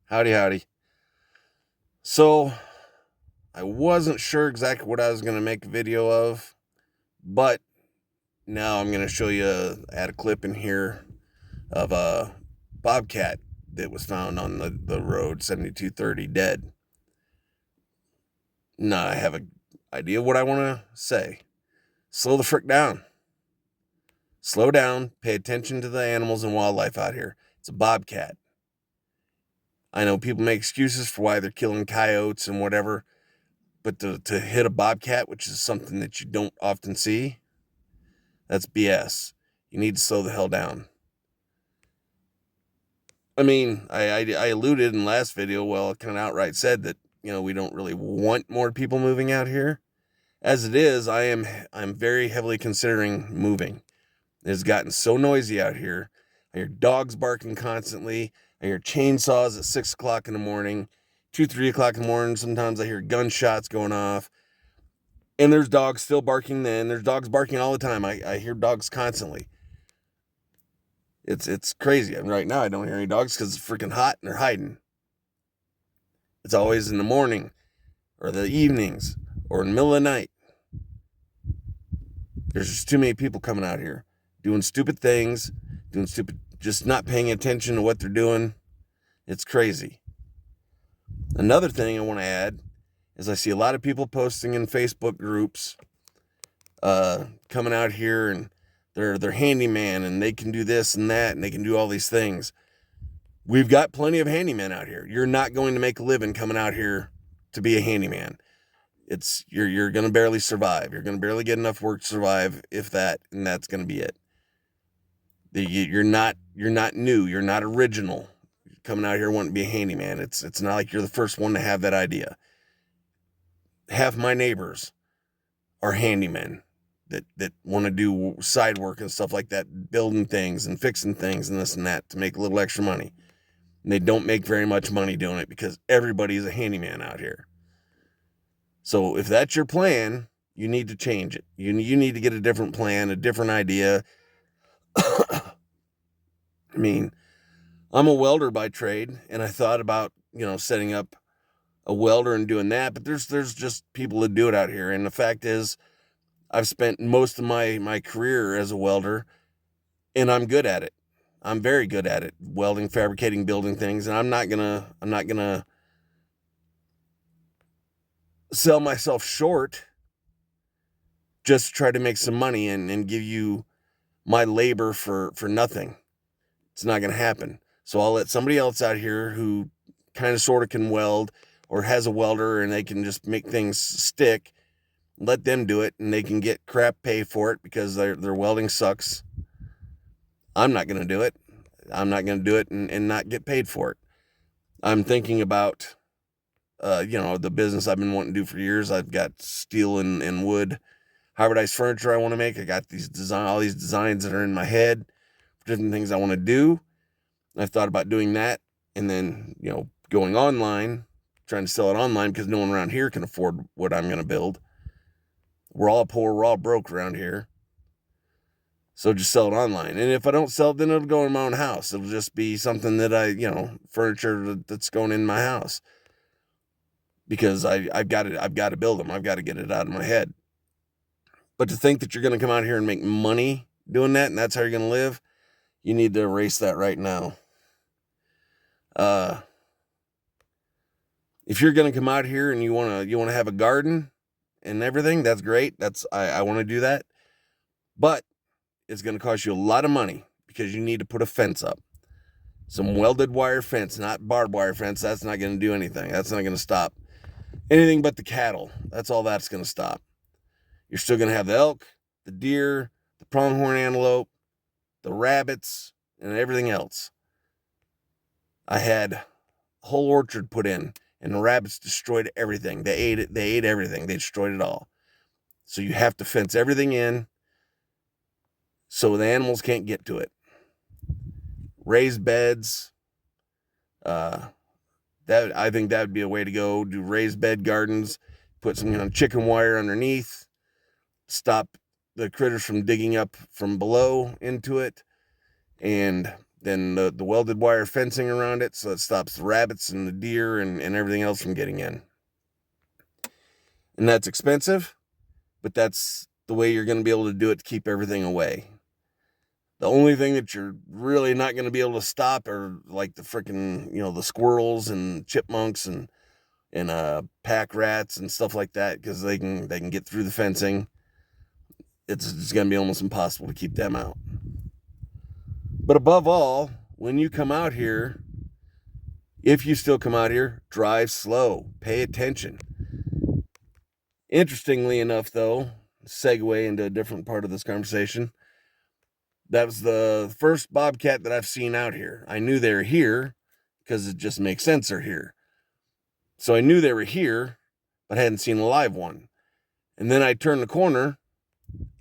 Howdy, howdy. So, I wasn't sure exactly what I was going to make a video of, but now I'm going to show you, add a clip in here of a bobcat that was found on the road 7230 dead. Now, I have an idea what I want to say. Slow the frick down. Slow down. Pay attention to the animals and wildlife out here. It's a bobcat. I know people make excuses for why they're killing coyotes and whatever, but to hit a bobcat, which is something that you don't often see, that's BS. You need to slow the hell down. I mean, I alluded in the last video, well, I kind of outright said that, we don't really want more people moving out here. As it is, I'm very heavily considering moving. It has gotten so noisy out here. I hear dogs barking constantly. I hear chainsaws at 6 o'clock in the morning, 2, 3 o'clock in the morning. Sometimes I hear gunshots going off. And there's dogs still barking then. There's dogs barking all the time. I hear dogs constantly. It's crazy. And right now I don't hear any dogs because it's freaking hot and they're hiding. It's always in the morning or the evenings or in the middle of the night. There's just too many people coming out here doing stupid things, just not paying attention to what they're doing. It's crazy. Another thing I want to add is I see a lot of people posting in Facebook groups, coming out here and they're handyman and they can do this and that and they can do all these things. We've got plenty of handymen out here. You're not going to make a living coming out here to be a handyman. You're going to barely survive. You're going to barely get enough work to survive, if that, and that's going to be it. You're not new. You're not original. Coming out here wanting to be a handyman. It's not like you're the first one to have that idea. Half my neighbors are handymen that want to do side work and stuff like that, building things and fixing things and this and that to make a little extra money. And they don't make very much money doing it because everybody's a handyman out here. So if that's your plan, you need to change it. You need to get a different plan, a different idea. I mean, I'm a welder by trade, and I thought about, setting up a welder and doing that, but there's just people that do it out here. And the fact is, I've spent most of my career as a welder, and I'm good at it. I'm very good at it, welding, fabricating, building things, and I'm not gonna sell myself short just to try to make some money and give you my labor for nothing. It's not gonna happen. So I'll let somebody else out here who kind of sort of can weld or has a welder and they can just make things stick. Let them do it and they can get crap pay for it because their welding sucks. I'm not going to do it. I'm not going to do it and not get paid for it. I'm thinking about, the business I've been wanting to do for years. I've got steel and wood hybridized furniture I want to make. I got all these designs that are in my head for different things I want to do. I've thought about doing that and then, going online, trying to sell it online because no one around here can afford what I'm going to build. We're all poor, we're all broke around here. So just sell it online. And if I don't sell it, then it'll go in my own house. It'll just be something that furniture that's going in my house. Because I've got to build them. I've got to get it out of my head. But to think that you're going to come out here and make money doing that, and that's how you're going to live, you need to erase that right now. If you're going to come out here and you want to have a garden and everything, that's great. I want to do that. But it's going to cost you a lot of money because you need to put a fence up. Some welded wire fence, not barbed wire fence. That's not going to do anything. That's not going to stop anything but the cattle. That's all that's going to stop. You're still going to have the elk, the deer, the pronghorn antelope, the rabbits, and everything else. I had a whole orchard put in, and the rabbits destroyed everything. They ate it. They ate everything. They destroyed it all. So you have to fence everything in so the animals can't get to it. Raised beds. I think that would be a way to go. Do raised bed gardens. Put some chicken wire underneath. Stop the critters from digging up from below into it. And then the welded wire fencing around it, so it stops the rabbits and the deer and everything else from getting in. And that's expensive, but that's the way you're going to be able to do it to keep everything away. The only thing that you're really not going to be able to stop are like the freaking, the squirrels and chipmunks and pack rats and stuff like that, because they can get through the fencing. It's going to be almost impossible to keep them out. But above all, when you come out here, if you still come out here, drive slow, pay attention. Interestingly enough, though, segue into a different part of this conversation, that was the first bobcat that I've seen out here. I knew they were here because it just makes sense they're here. So I knew they were here, but I hadn't seen a live one. And then I turned the corner,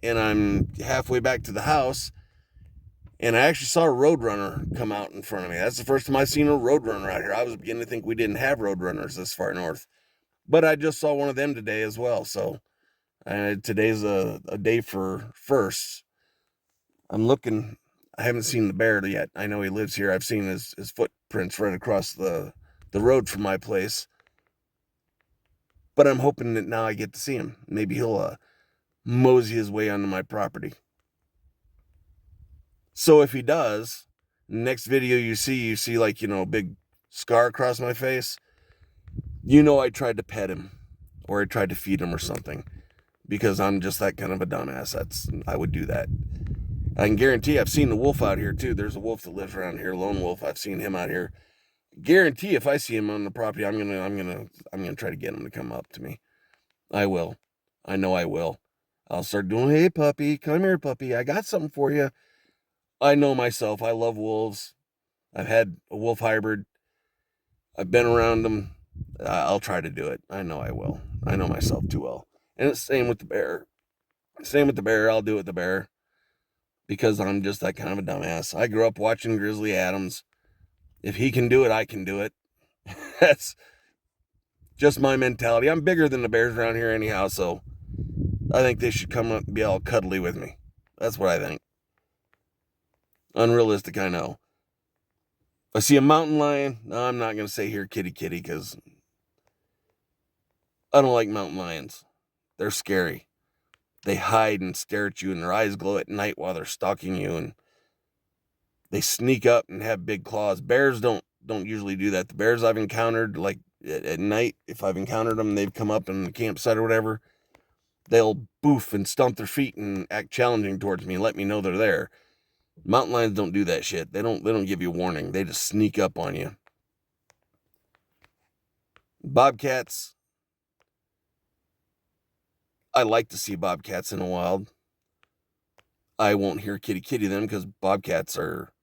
and I'm halfway back to the house, and I actually saw a roadrunner come out in front of me. That's the first time I've seen a roadrunner out here. I was beginning to think we didn't have roadrunners this far north. But I just saw one of them today as well. So today's a day for firsts. I'm looking. I haven't seen the bear yet. I know he lives here. I've seen his footprints right across the road from my place. But I'm hoping that now I get to see him. Maybe he'll mosey his way onto my property. So if he does, next video you see like, a big scar across my face, I tried to pet him or I tried to feed him or something, because I'm just that kind of a dumbass. I would do that. I can guarantee I've seen the wolf out here too. There's a wolf that lives around here, lone wolf. I've seen him out here. Guarantee if I see him on the property, I'm gonna try to get him to come up to me. I will. I know I will. I'll start doing, hey puppy, come here puppy, I got something for you. I know myself. I love wolves. I've had a wolf hybrid. I've been around them. I'll try to do it. I know I will. I know myself too well. And it's the same with the bear. Same with the bear. I'll do it with the bear, because I'm just that kind of a dumbass. I grew up watching Grizzly Adams. If he can do it, I can do it. That's just my mentality. I'm bigger than the bears around here anyhow, so I think they should come up and be all cuddly with me. That's what I think. Unrealistic, I know. I see a mountain lion. No, I'm not going to say here kitty kitty, because I don't like mountain lions. They're scary. They hide and stare at you, and their eyes glow at night while they're stalking you, and they sneak up and have big claws. Bears don't usually do that. The bears I've encountered, like at night, if I've encountered them, they've come up in the campsite or whatever, they'll boof and stomp their feet and act challenging towards me and let me know they're there. Mountain lions don't do that shit. They don't give you a warning. They just sneak up on you. Bobcats, I like to see bobcats in the wild. I won't hear kitty kitty them, because bobcats are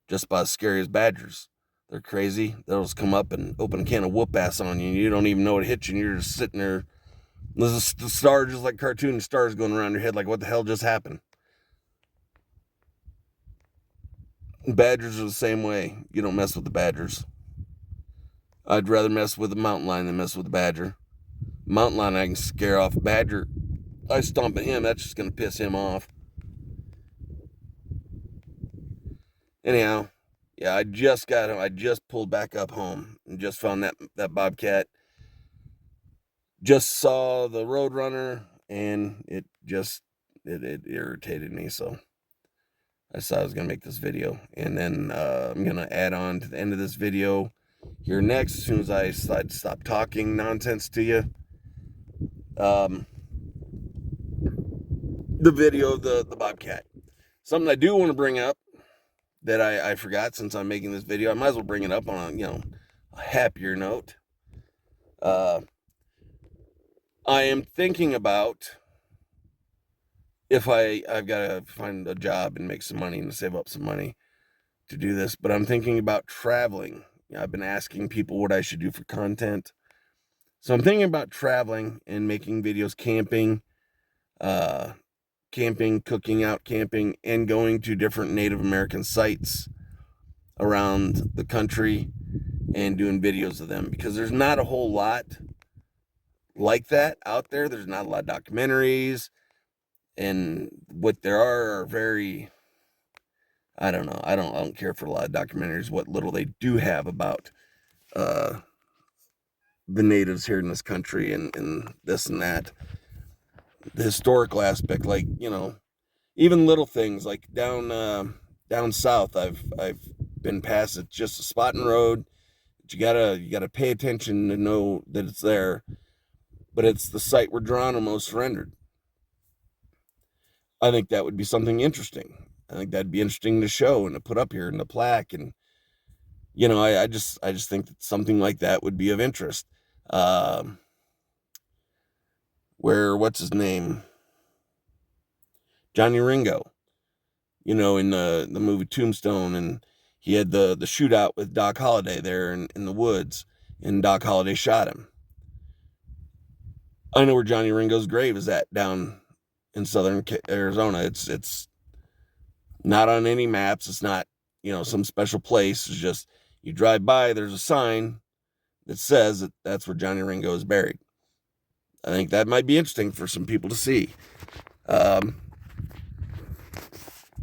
just about as scary as badgers. They're crazy. They'll just come up and open a can of whoop ass on you, and you don't even know what hit you, and you're just sitting there. There's a star, just like cartoon stars going around your head, like what the hell just happened? Badgers are the same way. You don't mess with the badgers. I'd rather mess with a mountain lion than mess with a badger. Mountain lion, I can scare off a badger. I stomp at him, that's just going to piss him off. Anyhow, yeah, I just got him. I just pulled back up home and just found that bobcat. Just saw the roadrunner, and it irritated me, so I decided I was going to make this video. And then I'm going to add on to the end of this video here next, as soon as I decide to stop talking nonsense to you. The video of the bobcat. Something I do want to bring up that I forgot since I'm making this video. I might as well bring it up on a happier note. I am thinking about, if I've got to find a job and make some money and save up some money to do this, but I'm thinking about traveling. I've been asking people what I should do for content. So I'm thinking about traveling and making videos camping, cooking out camping, and going to different Native American sites around the country and doing videos of them, because there's not a whole lot like that out there. There's not a lot of documentaries, and what there are very, I don't know. I don't care for a lot of documentaries. What little they do have about uh, the natives here in this country and this and that, the historical aspect, like, even little things like down south. I've been past. It's just a spot in the road. But you gotta pay attention to know that it's there. But it's the site where Geronimo surrendered. I think that would be something interesting. I think that'd be interesting to show and to put up here in the plaque. And I just think that something like that would be of interest. Um, where what's his name, Johnny Ringo, in the movie Tombstone, and he had the shootout with Doc Holliday there in the woods, and Doc Holliday shot him. I know where Johnny Ringo's grave is at, down in southern Arizona. It's not on any maps. It's not, some special place. It's just you drive by, there's a sign that says that that's where Johnny Ringo is buried. I think that might be interesting for some people to see. Um,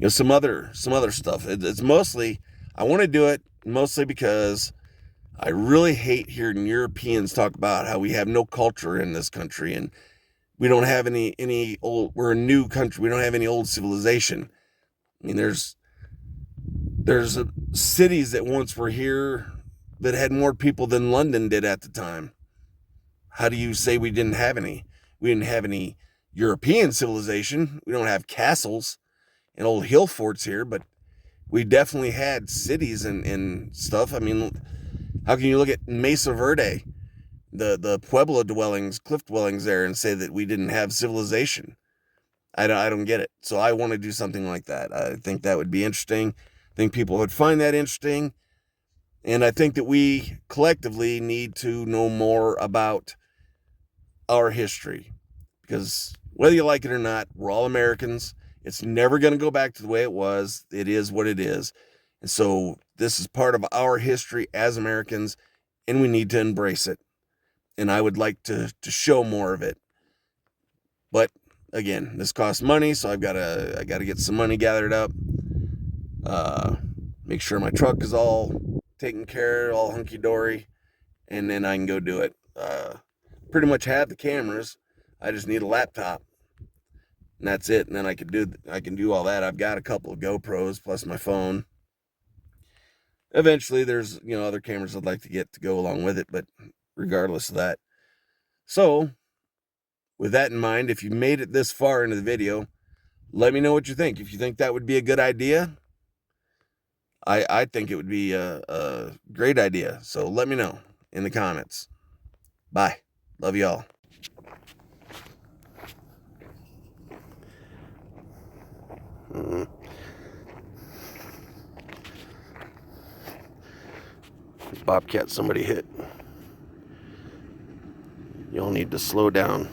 some other stuff. It's mostly, I want to do it mostly because I really hate hearing Europeans talk about how we have no culture in this country, and we don't have any old. We're a new country. We don't have any old civilization. I mean, there's cities that once were here that had more people than London did at the time. How do you say we didn't have any? We didn't have any European civilization. We don't have castles and old hill forts here, but we definitely had cities and stuff. I mean, how can you look at Mesa Verde, the Pueblo dwellings, cliff dwellings there, and say that we didn't have civilization? I don't get it. So I want to do something like that. I think that would be interesting. I think people would find that interesting. And I think that we collectively need to know more about our history, because whether you like it or not, we're all Americans. It's never going to go back to the way it was. It is what it is. And so this is part of our history as Americans, and we need to embrace it. And I would like to show more of it. But again, this costs money, so I gotta get some money gathered up. Make sure my truck is all taken care of, all hunky dory, and then I can go do it. Pretty much have the cameras. I just need a laptop, and that's it. And then I can do all that. I've got a couple of GoPros plus my phone. Eventually, there's other cameras I'd like to get to go along with it, but regardless of that. So, with that in mind, if you made it this far into the video, let me know what you think. If you think that would be a good idea, I think it would be a great idea. So let me know in the comments. Bye. Love y'all. Bobcat somebody hit. Y'all need to slow down.